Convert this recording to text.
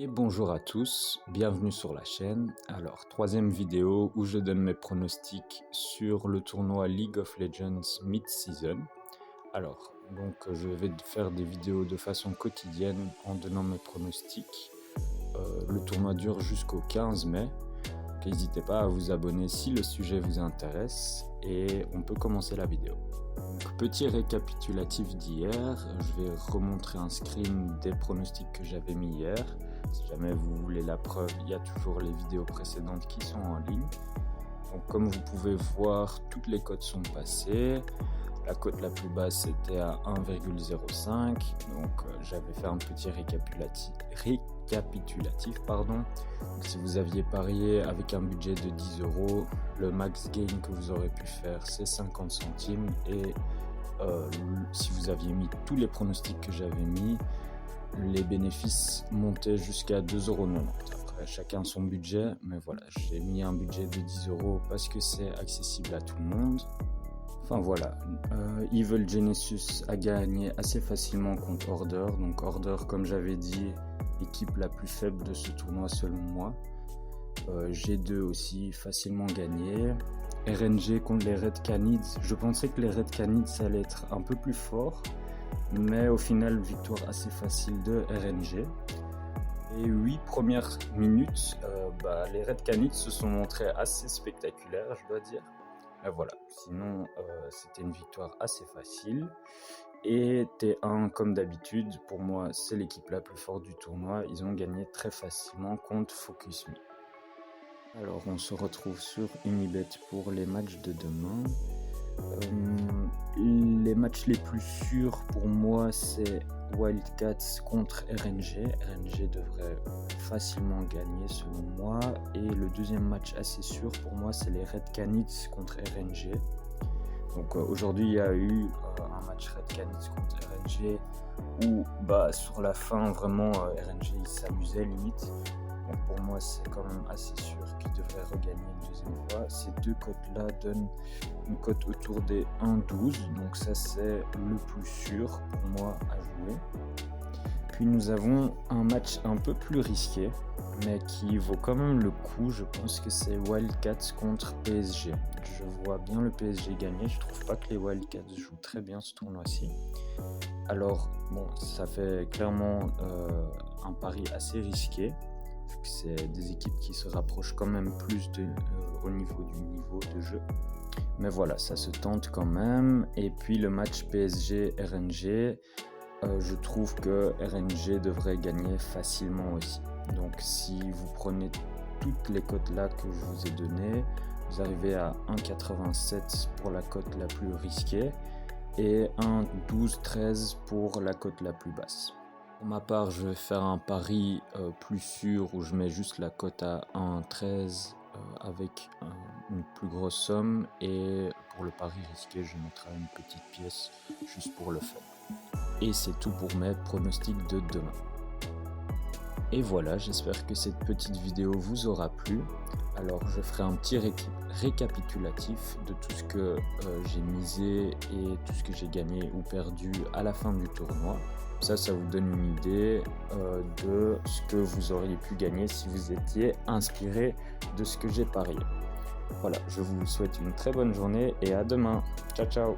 Et bonjour à tous, bienvenue sur la chaîne. Alors, troisième vidéo où je donne mes pronostics sur le tournoi League of Legends Mid-Season. Alors, je vais faire des vidéos de façon quotidienne en donnant mes pronostics. Le tournoi dure jusqu'au 15 mai. Donc, n'hésitez pas à vous abonner si le sujet vous intéresse et on peut commencer la vidéo. Donc, petit récapitulatif d'hier, je vais remontrer un screen des pronostics que j'avais mis hier. Si jamais vous voulez la preuve, il y a toujours les vidéos précédentes qui sont en ligne. Donc, comme vous pouvez voir, toutes les cotes sont passées. La cote la plus basse était à 1,05. Donc j'avais fait un petit récapitulatif. Donc, si vous aviez parié avec un budget de 10 €, le max gain que vous aurez pu faire c'est 50 centimes. Et si vous aviez mis tous les pronostics que j'avais mis, les bénéfices montaient jusqu'à 2,90 €. Après, chacun son budget, mais voilà, j'ai mis un budget de 10 € parce que c'est accessible à tout le monde. Enfin voilà, Evil Genesis a gagné assez facilement contre Order. Donc Order, comme j'avais dit, équipe la plus faible de ce tournoi selon moi. G2 aussi facilement gagné. RNG contre les Red Canids, je pensais que les Red Canids allaient être un peu plus forts, mais au final victoire assez facile de RNG. Et 8 premières minutes, les Red Canids se sont montrés assez spectaculaires, je dois dire. Et voilà, sinon c'était une victoire assez facile. Et T1, comme d'habitude, pour moi c'est l'équipe la plus forte du tournoi. Ils ont gagné très facilement contre Focus Me. Alors on se retrouve sur Unibet pour les matchs de demain. Les matchs les plus sûrs pour moi c'est Wildcats contre RNG. RNG devrait facilement gagner selon moi. Et le deuxième match assez sûr pour moi c'est les Red Canids contre RNG. Donc aujourd'hui il y a eu un match Red Canids contre RNG où sur la fin vraiment RNG il s'amusait limite. Donc pour moi c'est quand même assez sûr qu'il devrait regagner une deuxième fois. Ces deux cotes là donnent une cote autour des 1,12, donc ça c'est le plus sûr pour moi à jouer. Puis nous avons un match un peu plus risqué mais qui vaut quand même le coup. Je pense que c'est Wildcats contre PSG. Je vois bien le PSG gagner. Je trouve pas que les Wildcats jouent très bien ce tournoi-ci. Alors bon, ça fait clairement un pari assez risqué. C'est des équipes qui se rapprochent quand même plus au niveau du niveau de jeu. Mais voilà, ça se tente quand même. Et puis le match PSG-RNG, je trouve que RNG devrait gagner facilement aussi. Donc si vous prenez toutes les cotes là que je vous ai données, vous arrivez à 1,87 pour la cote la plus risquée et 1,12-13 pour la cote la plus basse. Pour ma part, je vais faire un pari plus sûr où je mets juste la cote à 1,13 avec une plus grosse somme, et pour le pari risqué, je mettrai une petite pièce juste pour le fun. Et c'est tout pour mes pronostics de demain. Et voilà, j'espère que cette petite vidéo vous aura plu. Alors je ferai un petit récapitulatif de tout ce que j'ai misé et tout ce que j'ai gagné ou perdu à la fin du tournoi. Ça vous donne une idée de ce que vous auriez pu gagner si vous étiez inspiré de ce que j'ai parié. Voilà, je vous souhaite une très bonne journée et à demain. Ciao ciao.